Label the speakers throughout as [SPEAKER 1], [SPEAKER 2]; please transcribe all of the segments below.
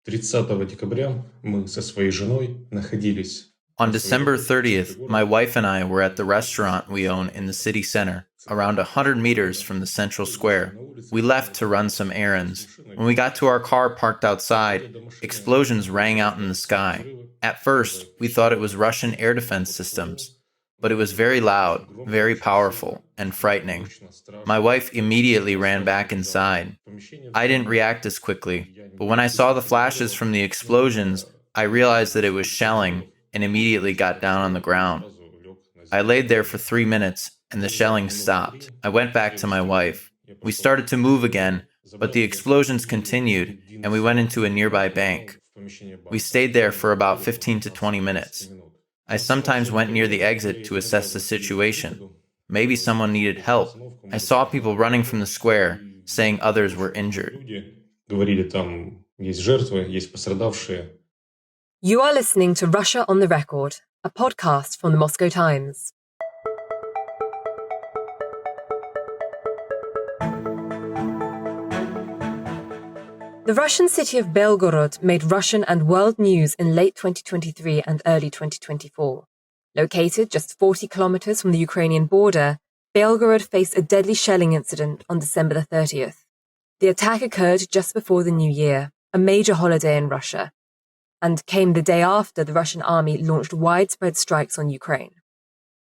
[SPEAKER 1] 30 декабря мы со своей женой находились
[SPEAKER 2] On
[SPEAKER 1] на своей
[SPEAKER 2] December
[SPEAKER 1] работе в центре
[SPEAKER 2] 30th, my
[SPEAKER 1] города.
[SPEAKER 2] wife and I were at the restaurant we own in the city center, around 100 meters from the central square. We left to run some errands. When we got to our car parked outside, explosions rang out in the sky. At first, we thought it was Russian air defense systems, but it was very loud, very powerful, and frightening. My wife immediately ran back inside. I didn't react as quickly, but when I saw the flashes from the explosions, I realized that it was shelling and immediately got down on the ground. I laid there for 3 minutes and the shelling stopped. I went back to my wife. We started to move again, but the explosions continued and we went into a nearby bank. We stayed there for about 15 to 20 minutes. I sometimes went near the exit to assess the situation. Maybe someone needed help. I saw people running from the square, saying others were injured.
[SPEAKER 1] Говорили, там есть жертвы, есть пострадавшие.
[SPEAKER 3] You are listening to Russia on the Record, a podcast from the Moscow Times. The Russian city of Belgorod made Russian and world news in late 2023 and early 2024. Located just 40 kilometers from the Ukrainian border, Belgorod faced a deadly shelling incident on December the 30th. The attack occurred just before the New Year, a major holiday in Russia, and came the day after the Russian army launched widespread strikes on Ukraine.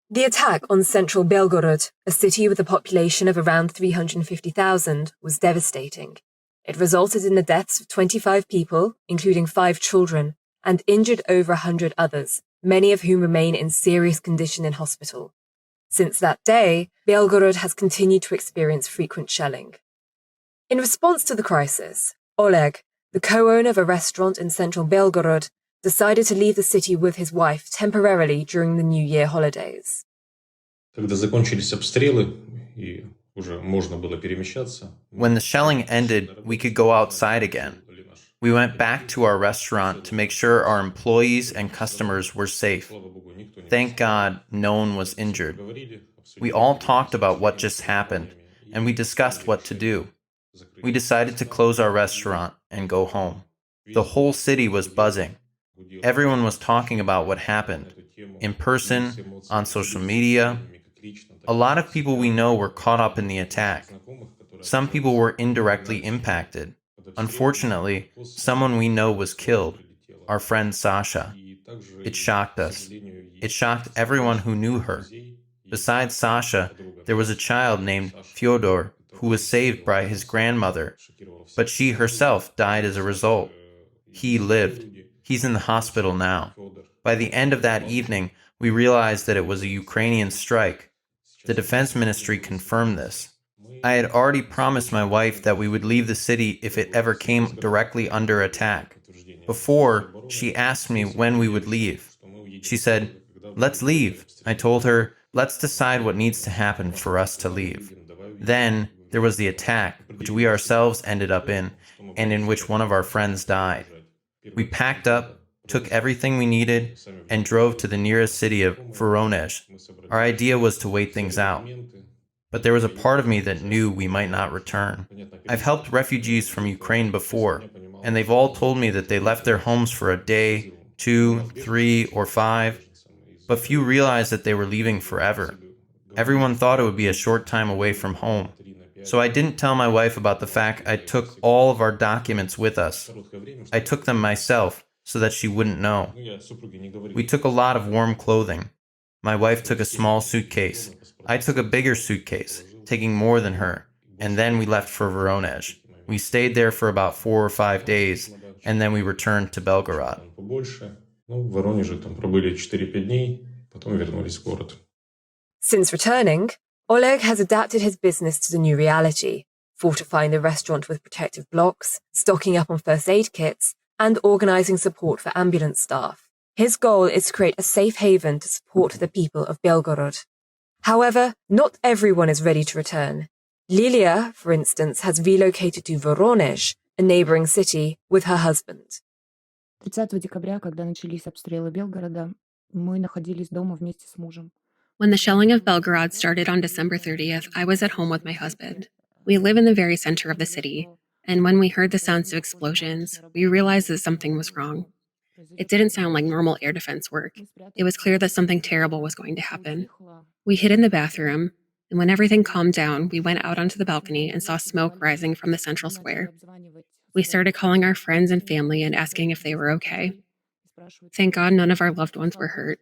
[SPEAKER 3] The attack on central Belgorod, a city with a population of around 350,000, was devastating. It resulted in the deaths of 25 people, including 5 children, and injured over 100 others, many of whom remain in serious condition in hospital. Since that day, Belgorod has continued to experience frequent shelling. In response to the crisis, Oleg, the co-owner of a restaurant in central Belgorod, decided to leave the city with his wife temporarily during the New Year holidays.
[SPEAKER 1] Когда закончились обстрелы и уже можно было перемещаться.
[SPEAKER 2] When the shelling ended, we could go outside again. We went back to our restaurant to make sure our employees and customers were safe. Thank God no one was injured. We all talked about what just happened, and we discussed what to do. We decided to close our restaurant and go home. The whole city was buzzing. Everyone was talking about what happened, in person, on social media. A lot of people we know were caught up in the attack. Some people were indirectly impacted. Unfortunately, someone we know was killed, our friend Sasha. It shocked us. It shocked everyone who knew her. Besides Sasha, there was a child named Fyodor who was saved by his grandmother, but she herself died as a result. He lived. He's in the hospital now. By the end of that evening, we realized that it was a Ukrainian strike. The defense ministry confirmed this. I had already promised my wife that we would leave the city if it ever came directly under attack. Before, she asked me when we would leave. She said, "Let's leave." I told her, "Let's decide what needs to happen for us to leave." Then, there was the attack, which we ourselves ended up in, and in which one of our friends died. We packed up, took everything we needed, and drove to the nearest city of Voronezh. Our idea was to wait things out. But there was a part of me that knew we might not return. I've helped refugees from Ukraine before, and they've all told me that they left their homes for a day, 2, 3, or 5, but few realized that they were leaving forever. Everyone thought it would be a short time away from home. So I didn't tell my wife about the fact I took all of our documents with us. I took them myself so that she wouldn't know. We took a lot of warm clothing. My wife took a small suitcase. I took a bigger suitcase, taking more than her, and then we left for Voronezh. We stayed there for about 4 or 5 days, and then we returned to Belgorod.
[SPEAKER 1] В Воронеже там пробыли 4-5 дней, потом вернулись в город.
[SPEAKER 3] Since returning, Oleg has adapted his business to the new reality, fortifying the restaurant with protective blocks, stocking up on first aid kits, and organizing support for ambulance staff. His goal is to create a safe haven to support the people of Belgorod. However, not everyone is ready to return. Lilia, for instance, has relocated to Voronezh, a neighboring city, with her husband.
[SPEAKER 4] 30 декабря, когда начались обстрелы Белгорода, мы находились дома вместе с мужем.
[SPEAKER 5] When the shelling of Belgorod started on December 30th, I was at home with my husband. We live in the very center of the city, And when we heard the sounds of explosions, we realized that something was wrong. It didn't sound like normal air defense work. It was clear that something terrible was going to happen. We hid in the bathroom, and when everything calmed down, we went out onto the balcony and saw smoke rising from the central square. We started calling our friends and family and asking if they were okay. Thank God none of our loved ones were hurt.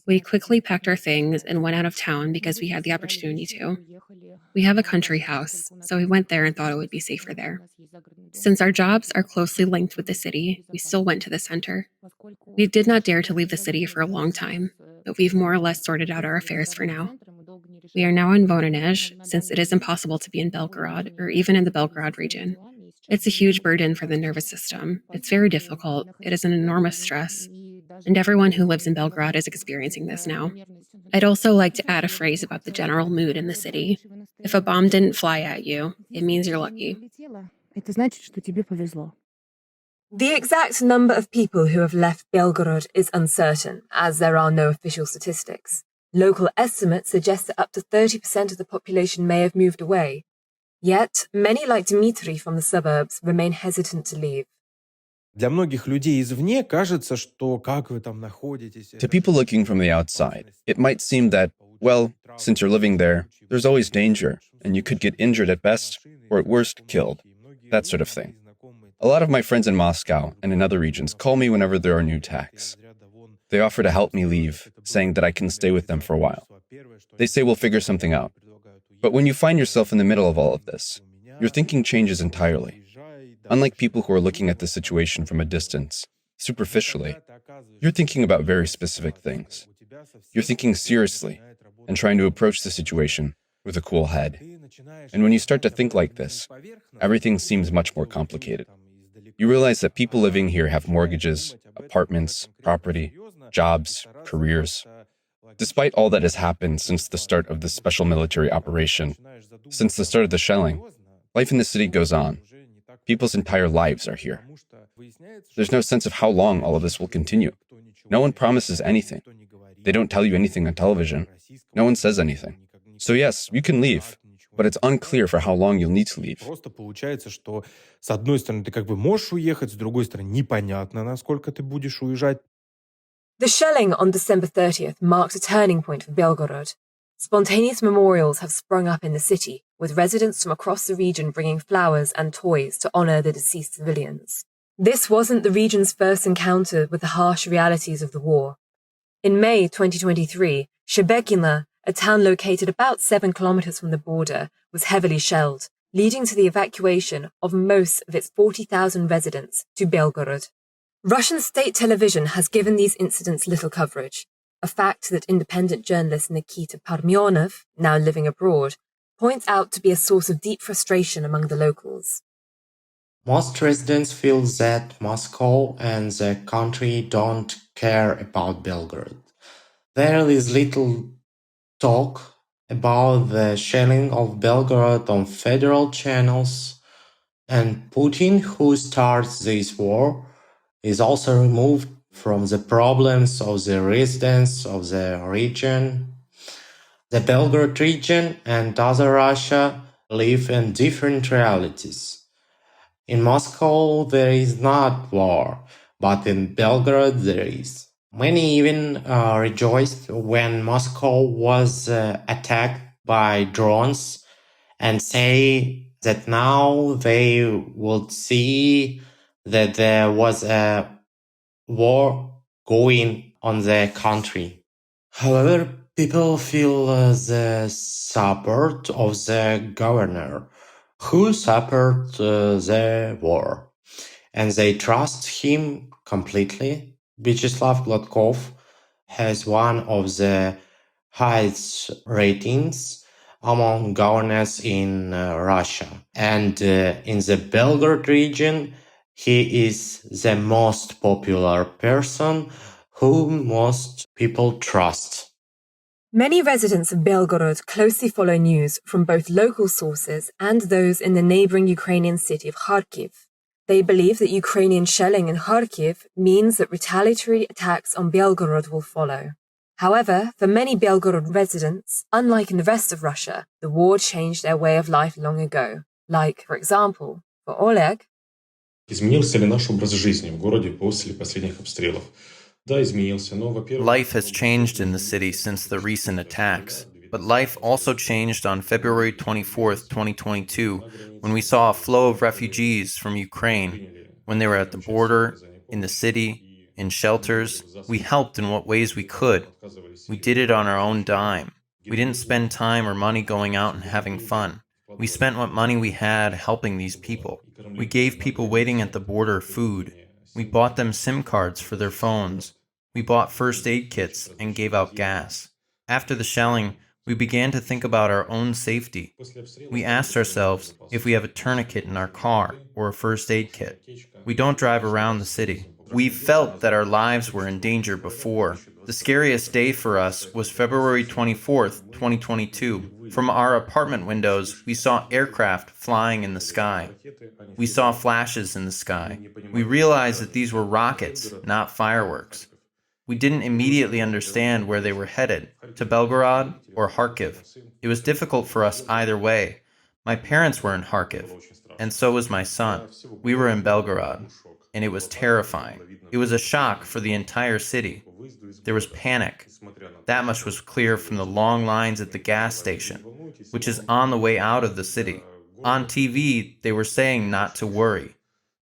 [SPEAKER 5] We quickly packed our things and went out of town because we had the opportunity to. We have a country house, so we went there and thought it would be safer there. Since our jobs are closely linked with the city, we still went to the center. We did not dare to leave the city for a long time, but we've more or less sorted out our affairs for now. We are now in Voronezh, since it is impossible to be in Belgorod or even in the Belgorod region. It's a huge burden for the nervous system. It's very difficult. It is an enormous stress. And everyone who lives in Belgorod is experiencing this now. I'd also like to add a phrase about the general mood in the city. If a bomb didn't fly at you, it means you're lucky.
[SPEAKER 4] Это значит, что тебе повезло.
[SPEAKER 3] The exact number of people who have left Belgorod is uncertain, as there are no official statistics. Local estimates suggest that up to 30% of the population may have moved away. Yet, many like Dmitry from the suburbs remain hesitant to leave.
[SPEAKER 6] Для многих людей извне кажется, что как вы там находитесь.
[SPEAKER 7] To people looking from the outside, it might seem that, well, since you're living there, there's always danger, and you could get injured at best, or at worst, killed. That sort of thing. A lot of my friends in Moscow and in other regions call me whenever there are new attacks. They offer to help me leave, saying that I can stay with them for a while. They say we'll figure something out. But when you find yourself in the middle of all of this, your thinking changes entirely. Unlike people who are looking at the situation from a distance, superficially, you're thinking about very specific things. You're thinking seriously and trying to approach the situation with a cool head. And when you start to think like this, everything seems much more complicated. You realize that people living here have mortgages, apartments, property, jobs, careers. Despite all that has happened since the start of this special military operation, since the start of the shelling, life in the city goes on. People's entire lives are here. There's no sense of how long all of this will continue. No one promises anything. They don't tell you anything on television. No one says anything. So yes, you can leave, but it's unclear for how long you'll need to leave.
[SPEAKER 6] Просто получается, что с одной стороны ты как бы можешь уехать, с другой стороны непонятно, насколько ты будешь уезжать.
[SPEAKER 3] The shelling on December 30th marked a turning point for Belgorod. Spontaneous memorials have sprung up in the city, with residents from across the region bringing flowers and toys to honour the deceased civilians. This wasn't the region's first encounter with the harsh realities of the war. In May 2023, Shebekina, a town located about 7 kilometres from the border, was heavily shelled, leading to the evacuation of most of its 40,000 residents to Belgorod. Russian state television has given these incidents little coverage, a fact that independent journalist Nikita Parmyonov, now living abroad, points out to be a source of deep frustration among the locals.
[SPEAKER 8] Most residents feel that Moscow and the country don't care about Belgrade. There is little talk about the shelling of Belgrade on federal channels, and Putin, who starts this war, is also removed from the problems of the residents of the region. The Belgrade region and other Russia live in different realities. In Moscow there is not war, but in Belgrade there is. Many even rejoiced when Moscow was attacked by drones and say that now they would see that there was a war going on the country. However, people feel the support of the governor, who supported the war, and they trust him completely. Vyacheslav Gladkov has one of the highest ratings among governors in Russia, and in the Belgorod region, he is the most popular person whom most people trust.
[SPEAKER 3] Many residents of Belgorod closely follow news from both local sources and those in the neighbouring Ukrainian city of Kharkiv. They believe that Ukrainian shelling in Kharkiv means that retaliatory attacks on Belgorod will follow. However, for many Belgorod residents, unlike in the rest of Russia, the war changed their way of life long ago. Like, for example, For Oleg,
[SPEAKER 1] Изменился ли наш образ жизни в городе после последних обстрелов? Да, изменился, но, во-первых...
[SPEAKER 2] Life has changed in the city since the recent attacks, but life also changed on February 24th, 2022, when we saw a flow of refugees from Ukraine. When they were at the border, in the city, in shelters, we helped in what ways we could. We did it on our own dime. We didn't spend time or money going out and having fun. We spent what money we had helping these people. We gave people waiting at the border food. We bought them SIM cards for their phones. We bought first aid kits and gave out gas. After the shelling, we began to think about our own safety. We asked ourselves if we have a tourniquet in our car or a first aid kit. We don't drive around the city. We felt that our lives were in danger before. The scariest day for us was February 24th, 2022. From our apartment windows, we saw aircraft flying in the sky. We saw flashes in the sky. We realized that these were rockets, not fireworks. We didn't immediately understand where they were headed, to Belgorod or Kharkiv. It was difficult for us either way. My parents were in Kharkiv, and so was my son. We were in Belgorod, and it was terrifying. It was a shock for the entire city. There was panic. That much was clear from the long lines at the gas station, which is on the way out of the city. On TV, they were saying not to worry,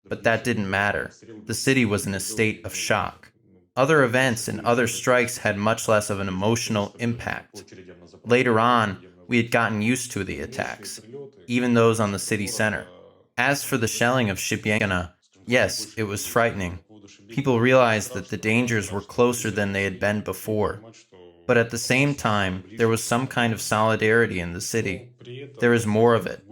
[SPEAKER 2] but that didn't matter. The city was in a state of shock. Other events and other strikes had much less of an emotional impact. Later on, we had gotten used to the attacks, even those on the city center. As for the shelling of Shibyana, yes, it was frightening. People realized that the dangers were closer than they had been before. But at the same time, there was some kind of solidarity in the city. There is more of it.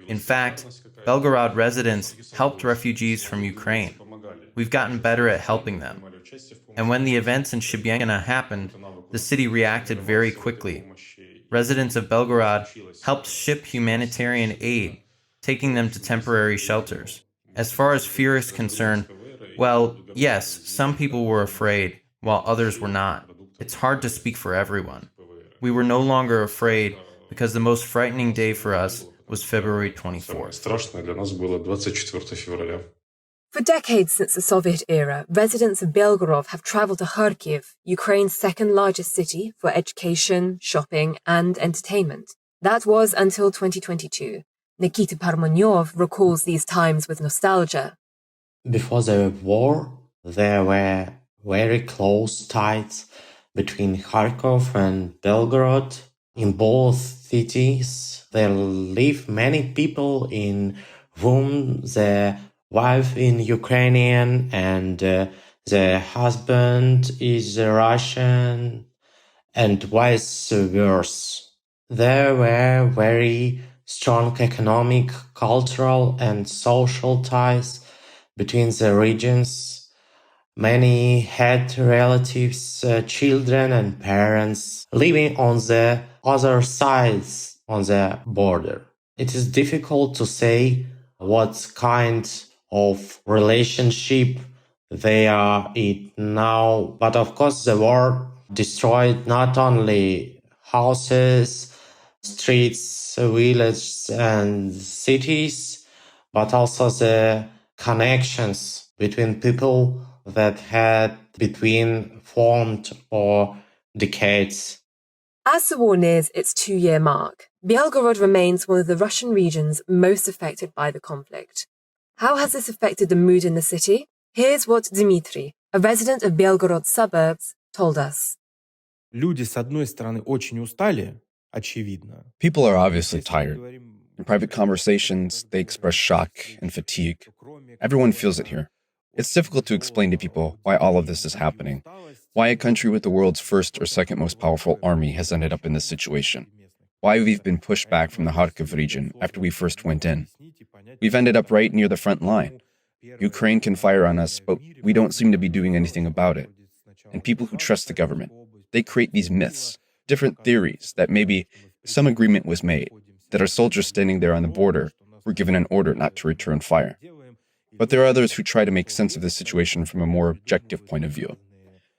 [SPEAKER 2] In fact, Belgorod residents helped refugees from Ukraine. We've gotten better at helping them. And when the events in Shibyana happened, the city reacted very quickly. Residents of Belgorod helped ship humanitarian aid, taking them to temporary shelters. As far as fear is concerned, well, yes, some people were afraid, while others were not. It's hard to speak for everyone. We were no longer afraid because the most frightening day for us was February 24th.
[SPEAKER 1] Страшное для нас было 24 февраля.
[SPEAKER 3] For decades since the Soviet era, residents of Belgorod have traveled to Kharkiv, Ukraine's second largest city, for education, shopping, and entertainment. That was until 2022. Nikita Parmonyov recalls these times with nostalgia.
[SPEAKER 8] Before the war, there were very close ties between Kharkov and Belgorod. In both cities, there live many people in whom the wife is Ukrainian and the husband is Russian and vice versa. There were very strong economic, cultural and social ties between the regions. Many had relatives, children and parents living on the other sides on the border. It is difficult to say what kind of relationship they are in now, but of course the war destroyed not only houses, streets, villages and cities, but also the connections between people that had been formed for decades.
[SPEAKER 3] As the war nears its 2-year mark, Belgorod remains one of the Russian regions most affected by the conflict. How has this affected the mood in the city? Here's what Dmitry, a resident of Belgorod suburbs, told us.
[SPEAKER 6] Люди, с одной стороны, очень устали, очевидно.
[SPEAKER 7] People are obviously tired. In private conversations, they express shock and fatigue. Everyone feels it here. It's difficult to explain to people why all of this is happening, why a country with the world's first or second most powerful army has ended up in this situation, why we've been pushed back from the Kharkiv region after we first went in. We've ended up right near the front line. Ukraine can fire on us, but we don't seem to be doing anything about it. And people who trust the government, they create these myths, different theories that maybe some agreement was made, that our soldiers standing there on the border were given an order not to return fire. But there are others who try to make sense of this situation from a more objective point of view.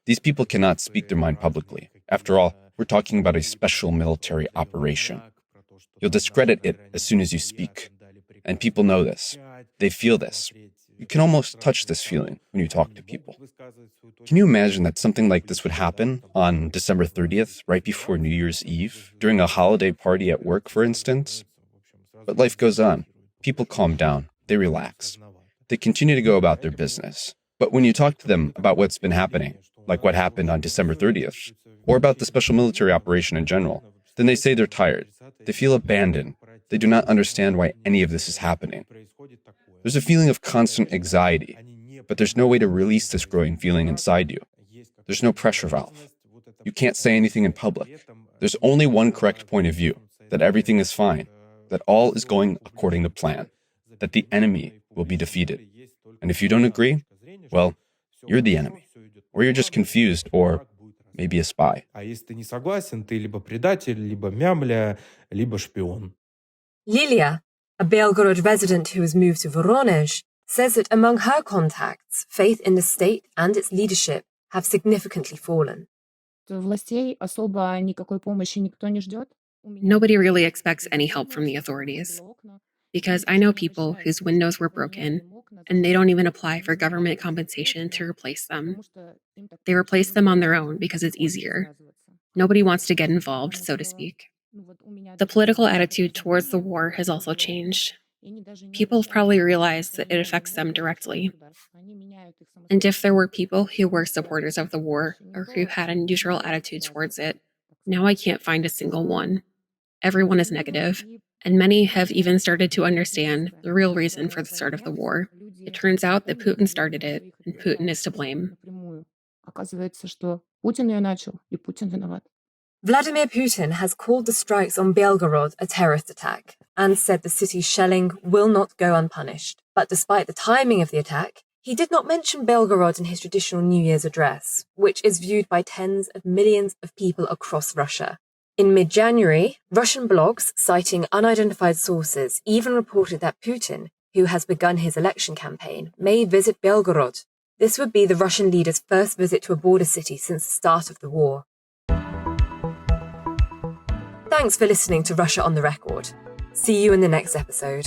[SPEAKER 7] These people cannot speak their mind publicly. After all, we're talking about a special military operation. You'll discredit it as soon as you speak. And people know this. They feel this. You can almost touch this feeling when you talk to people. Can you imagine that something like this would happen on December 30th, right before New Year's Eve, during a holiday party at work, for instance? But life goes on. People calm down. They relax. They continue to go about their business. But when you talk to them about what's been happening, like what happened on December 30th, or about the special military operation in general, then they say they're tired. They feel abandoned. They do not understand why any of this is happening. There's a feeling of constant anxiety, but there's no way to release this growing feeling inside you. There's no pressure valve. You can't say anything in public. There's only one correct point of view, that everything is fine, that all is going according to plan, that the enemy will be defeated. And if you don't agree, well, you're the enemy, or you're just confused, or maybe a spy.
[SPEAKER 6] А если ты не согласен, ты либо предатель, либо мямля, либо шпион.
[SPEAKER 3] Lilia, a Belgorod resident who has moved to Voronezh, says that among her contacts, faith in the state and its leadership have significantly fallen.
[SPEAKER 4] Властей особо никакой помощи никто не ждет.
[SPEAKER 5] Nobody really expects any help from the authorities, because I know people whose windows were broken, and they don't even apply for government compensation to replace them. They replace them on their own because it's easier. Nobody wants to get involved, so to speak. The political attitude towards the war has also changed. People have probably realized that it affects them directly. And if there were people who were supporters of the war or who had a neutral attitude towards it, now I can't find a single one. Everyone is negative, and many have even started to understand the real reason for the start of the war. It turns out that Putin started it, and Putin is to blame.
[SPEAKER 4] Оказывается, что Путин ее начал, и Путин виноват.
[SPEAKER 3] Vladimir Putin has called the strikes on Belgorod a terrorist attack and said the city's shelling will not go unpunished. But despite the timing of the attack, he did not mention Belgorod in his traditional New Year's address, which is viewed by tens of millions of people across Russia. In mid-January, Russian blogs citing unidentified sources even reported that Putin, who has begun his election campaign, may visit Belgorod. This would be the Russian leader's first visit to a border city since the start of the war. Thanks for listening to Russia on the Record. See you in the next episode.